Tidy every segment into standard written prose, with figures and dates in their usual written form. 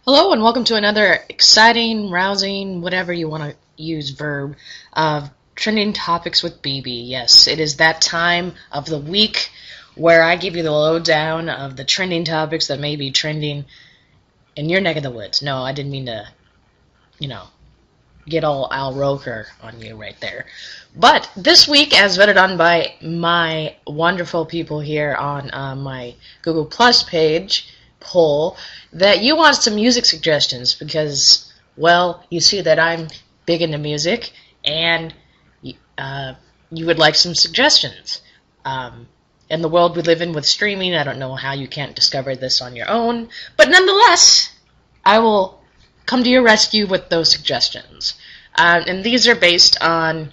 Hello and welcome to another exciting, rousing, whatever you want to use verb of Trending Topics with BB. Yes, it is that time of the week where I give you the lowdown of the trending topics that may be trending in your neck of the woods. No, I didn't mean to, get all Al Roker on you right there. But this week, as voted on by my wonderful people here on my Google Plus page, poll that you want some music suggestions because, well, you see that I'm big into music and you would like some suggestions. In the world we live in with streaming, I don't know how you can't discover this on your own, but nonetheless, I will come to your rescue with those suggestions. And these are based on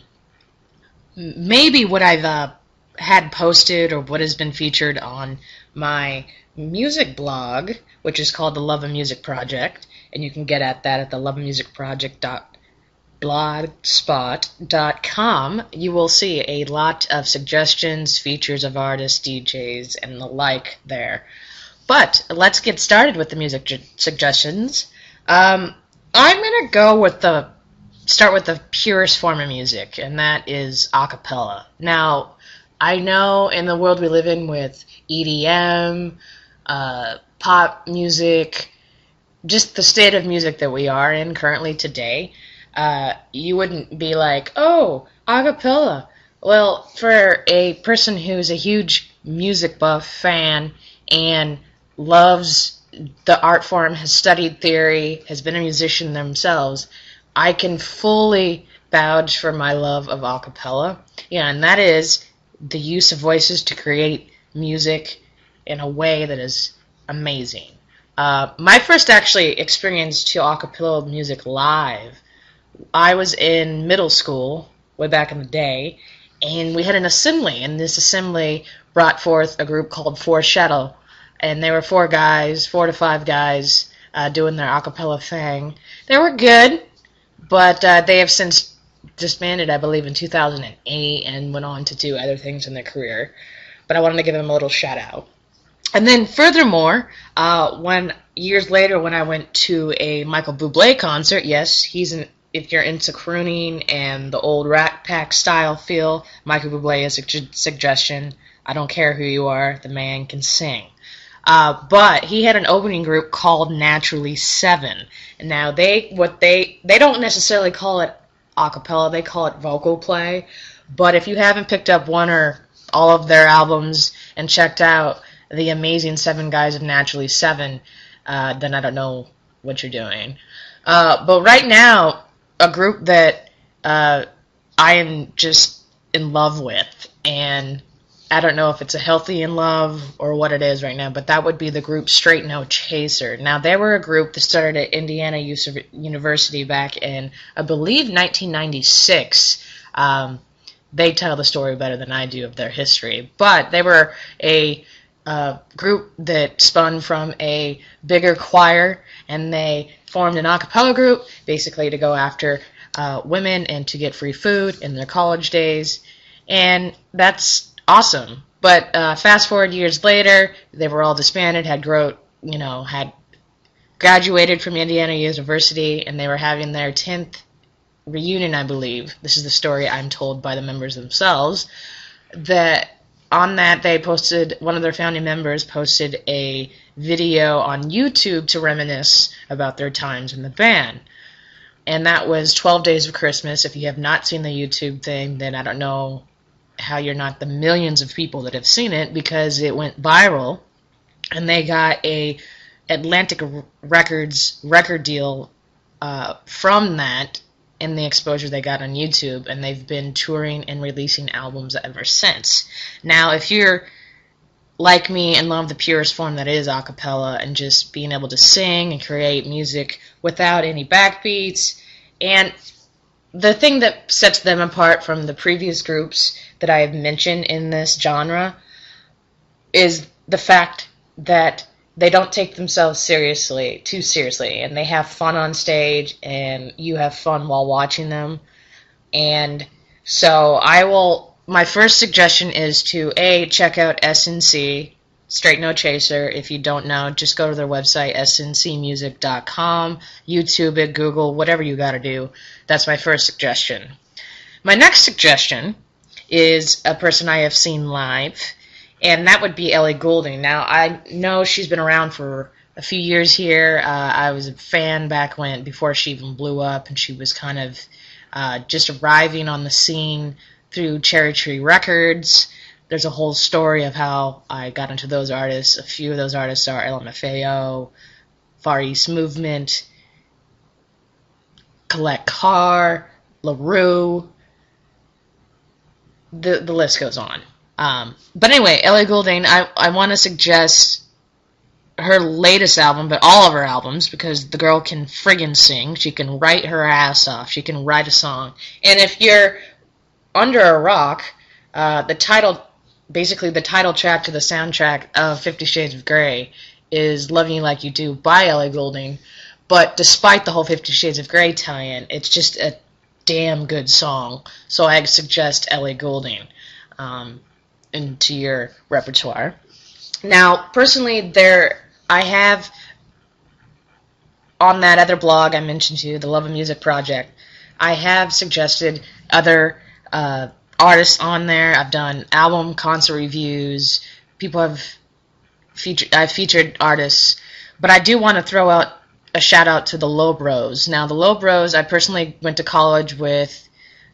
maybe what I've had posted or what has been featured on my music blog, which is called the Love and Music Project, and you can get at that at the loveandmusicproject.blogspot.com. You will see a lot of suggestions, features of artists, DJs, and the like there. But let's get started with the music suggestions. I'm gonna start with the purest form of music, and that is a cappella. Now, I know in the world we live in with EDM, pop music, just the state of music that we are in currently today, you wouldn't be like, oh, a cappella. Well, for a person who's a huge music buff fan and loves the art form, has studied theory, has been a musician themselves, I can fully vouch for my love of a cappella. Yeah, and that is the use of voices to create music in a way that is amazing. My first actually experience to a cappella music live, I was in middle school, way back in the day, and we had an assembly, and this assembly brought forth a group called Foreshadow, and they were 4 to 5 guys doing their a cappella thing. They were good, but they have since disbanded, I believe, in 2008 and went on to do other things in their career. But I wanted to give them a little shout out. And then furthermore, years later when I went to a Michael Bublé concert, yes, if you're into crooning and the old Rat Pack style feel, Michael Bublé is a suggestion. I don't care who you are, the man can sing. But he had an opening group called Naturally 7. And now they don't necessarily call it a cappella, they call it vocal play. But if you haven't picked up one or all of their albums and checked out the amazing 7 guys of Naturally 7, then I don't know what you're doing. But right now, a group that I am just in love with, and I don't know if it's a healthy in love or what it is right now, but that would be the group Straight No Chaser. Now, they were a group that started at Indiana University back in, I believe, 1996. They tell the story better than I do of their history. But they were a group that spun from a bigger choir, and they formed an a cappella group basically to go after women and to get free food in their college days. And that's awesome. But fast forward years later, they were all disbanded, had graduated from Indiana University, and they were having their 10th reunion, I believe. This is the story I'm told by the members themselves. That on that, one of their founding members posted a video on YouTube to reminisce about their times in the band. And that was 12 Days of Christmas. If you have not seen the YouTube thing, then I don't know how you're not the millions of people that have seen it, because it went viral, and they got a Atlantic Records record deal from that and the exposure they got on YouTube, and they've been touring and releasing albums ever since. Now, if you're like me and love the purest form that is a cappella and just being able to sing and create music without any backbeats, and the thing that sets them apart from the previous groups that I have mentioned in this genre is the fact that they don't take themselves too seriously, and they have fun on stage, and you have fun while watching them. And so my first suggestion is to check out SNC Straight No Chaser. If you don't know, just go to their website, sncmusic.com, YouTube it, Google, whatever you gotta do. That's my first suggestion. My next suggestion is a person I have seen live, and that would be Ellie Goulding. Now, I know she's been around for a few years here. I was a fan back before she even blew up, and she was kind of just arriving on the scene through Cherry Tree Records. There's a whole story of how I got into those artists. A few of those artists are LMFAO, Far East Movement, Colette Carr, LaRue. The list goes on. But anyway, Ellie Goulding, I want to suggest her latest album, but all of her albums, because the girl can friggin' sing. She can write her ass off. She can write a song. And if you're under a rock, basically the title track to the soundtrack of 50 Shades of Grey is Loving You Like You Do by Ellie Goulding. But despite the whole 50 Shades of Grey tie-in, it's just a damn good song. So I suggest Ellie Goulding into your repertoire. Now, personally, I have, on that other blog I mentioned to you, the Love of Music Project, I have suggested other artists on there. I've done album concert reviews. I've featured artists, but I do want to throw out a shout out to the Low Bros. Now, the Low Bros, I personally went to college with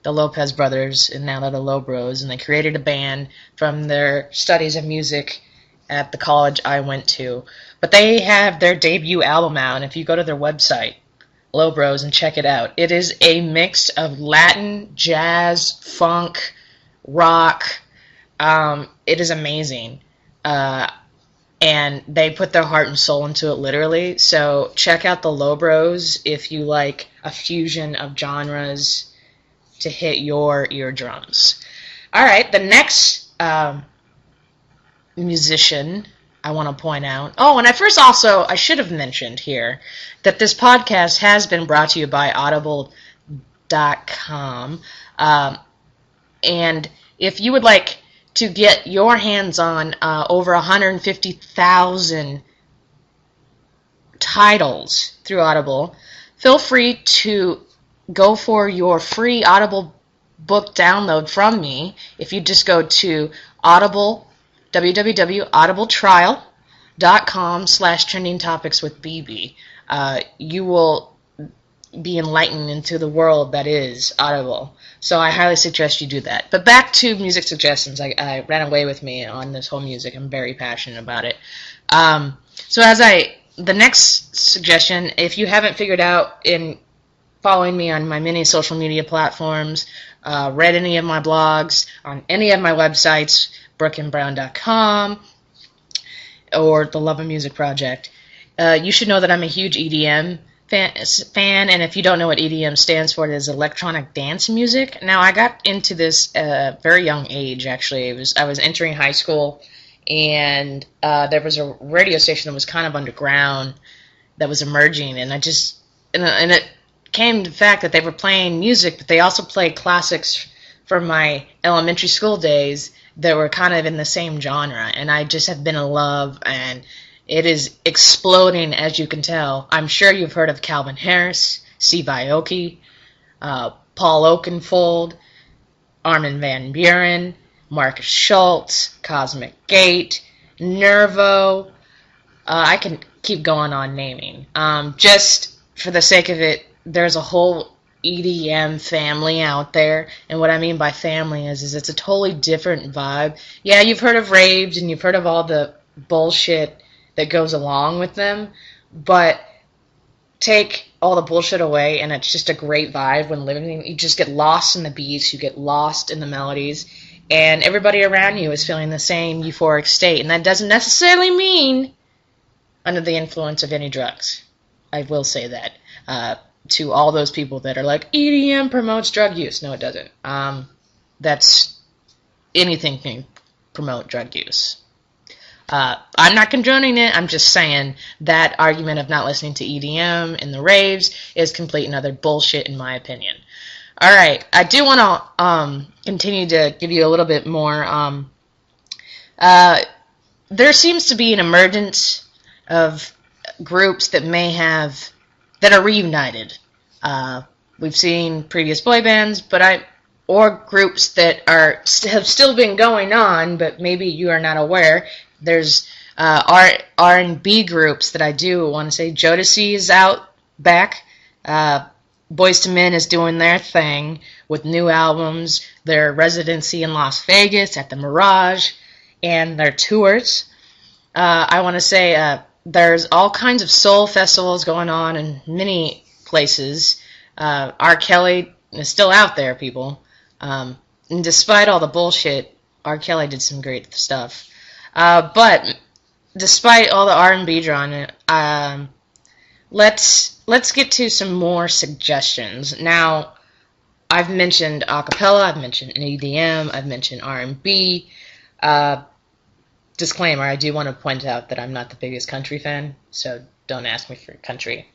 the Lopez brothers, and now they're the Low Bros, and they created a band from their studies of music at the college I went to. But they have their debut album out, and if you go to their website, Low Bros, and check it out, it is a mix of Latin, jazz, funk, rock. It is amazing. And they put their heart and soul into it, literally. So check out the Low Bros if you like a fusion of genres to hit your eardrums. All right, the next musician I want to point out. Oh, and I should have mentioned here that this podcast has been brought to you by Audible.com. And if you would like to get your hands on over 150,000 titles through Audible, feel free to go for your free Audible book download from me. If you just go to www.audibletrial.com/trendingtopicswithbb, you will be enlightened into the world that is Audible. So I highly suggest you do that. But back to music suggestions. I ran away with me on this whole music. I'm very passionate about it. The next suggestion, if you haven't figured out in following me on my many social media platforms, read any of my blogs, on any of my websites, brookandbrown.com or the Love of Music Project, you should know that I'm a huge EDM fan, and if you don't know what EDM stands for, it is electronic dance music. Now, I got into this at a very young age, actually. I was entering high school, and there was a radio station that was kind of underground that was emerging, and it came to the fact that they were playing music, but they also played classics from my elementary school days that were kind of in the same genre, and I just have been in love, and it is exploding, as you can tell. I'm sure you've heard of Calvin Harris, Steve Aoki, Paul Oakenfold, Armin van Buuren, Marcus Schultz, Cosmic Gate, Nervo. I can keep going on naming. Just for the sake of it, there's a whole EDM family out there, and what I mean by family is it's a totally different vibe. Yeah, you've heard of raves, and you've heard of all the bullshit that goes along with them, but take all the bullshit away, and it's just a great vibe when living. You just get lost in the beats, you get lost in the melodies, and everybody around you is feeling the same euphoric state, and that doesn't necessarily mean under the influence of any drugs. I will say that to all those people that are like, EDM promotes drug use. No, it doesn't. Anything can promote drug use. I'm not condoning it. I'm just saying that argument of not listening to EDM in the raves is complete and utter bullshit, in my opinion. All right, I do want to continue to give you a little bit more there seems to be an emergence of groups that are reunited. We've seen previous boy bands, or groups that have still been going on, but maybe you are not aware. There's R&B groups that I do want to say. Jodeci is back. Boyz II Men is doing their thing with new albums, their residency in Las Vegas at the Mirage, and their tours. I want to say there's all kinds of soul festivals going on in many places. R. Kelly is still out there, people. And despite all the bullshit, R. Kelly did some great stuff. But despite all the R&B genre, let's get to some more suggestions. Now, I've mentioned a cappella, I've mentioned EDM, I've mentioned R&B. Disclaimer, I do want to point out that I'm not the biggest country fan, so don't ask me for country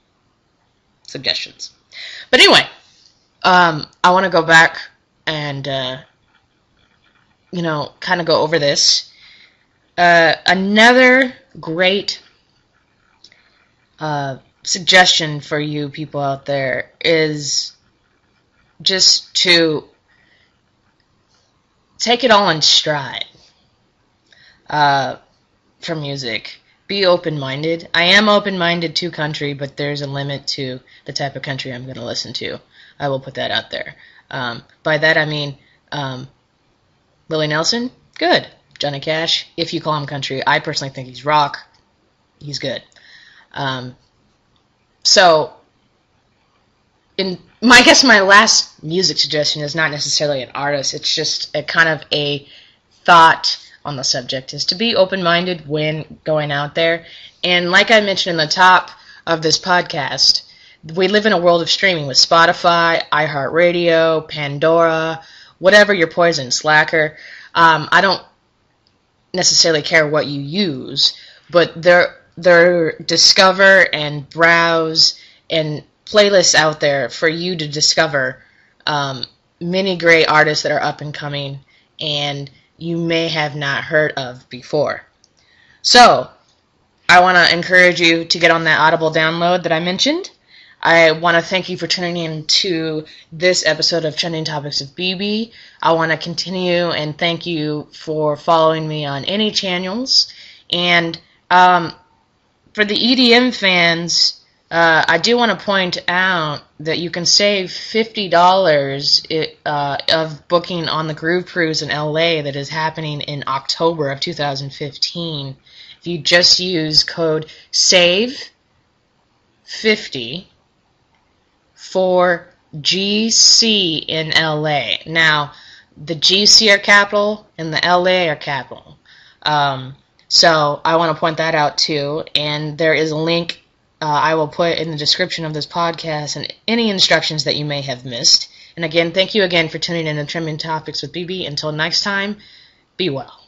suggestions. But anyway, I want to go back and, kind of go over this. Another great suggestion for you people out there is just to take it all in stride for music. Be open-minded. I am open-minded to country, but there's a limit to the type of country I'm going to listen to. I will put that out there. By that I mean Willie Nelson, good. Johnny Cash, if you call him country. I personally think he's rock. He's good. So, I guess my last music suggestion is not necessarily an artist. It's just a kind of a thought on the subject, is to be open-minded when going out there. And like I mentioned in the top of this podcast, we live in a world of streaming with Spotify, iHeartRadio, Pandora, whatever your poison, Slacker. I don't necessarily care what you use, but there discover and browse and playlists out there for you to discover many great artists that are up and coming and you may have not heard of before. So, I want to encourage you to get on that Audible download that I mentioned. I want to thank you for tuning in to this episode of Trending Topics of BB. I want to continue and thank you for following me on any channels. And for the EDM fans, I do want to point out that you can save $50 of booking on the Groove Cruise in LA that is happening in October of 2015 if you just use code SAVE50 for GC in LA. Now, the GC are capital and the LA are capital. So I want to point that out too. And there is a link I will put in the description of this podcast and any instructions that you may have missed. And again, thank you again for tuning in to Trending Topics with BB. Until next time, be well.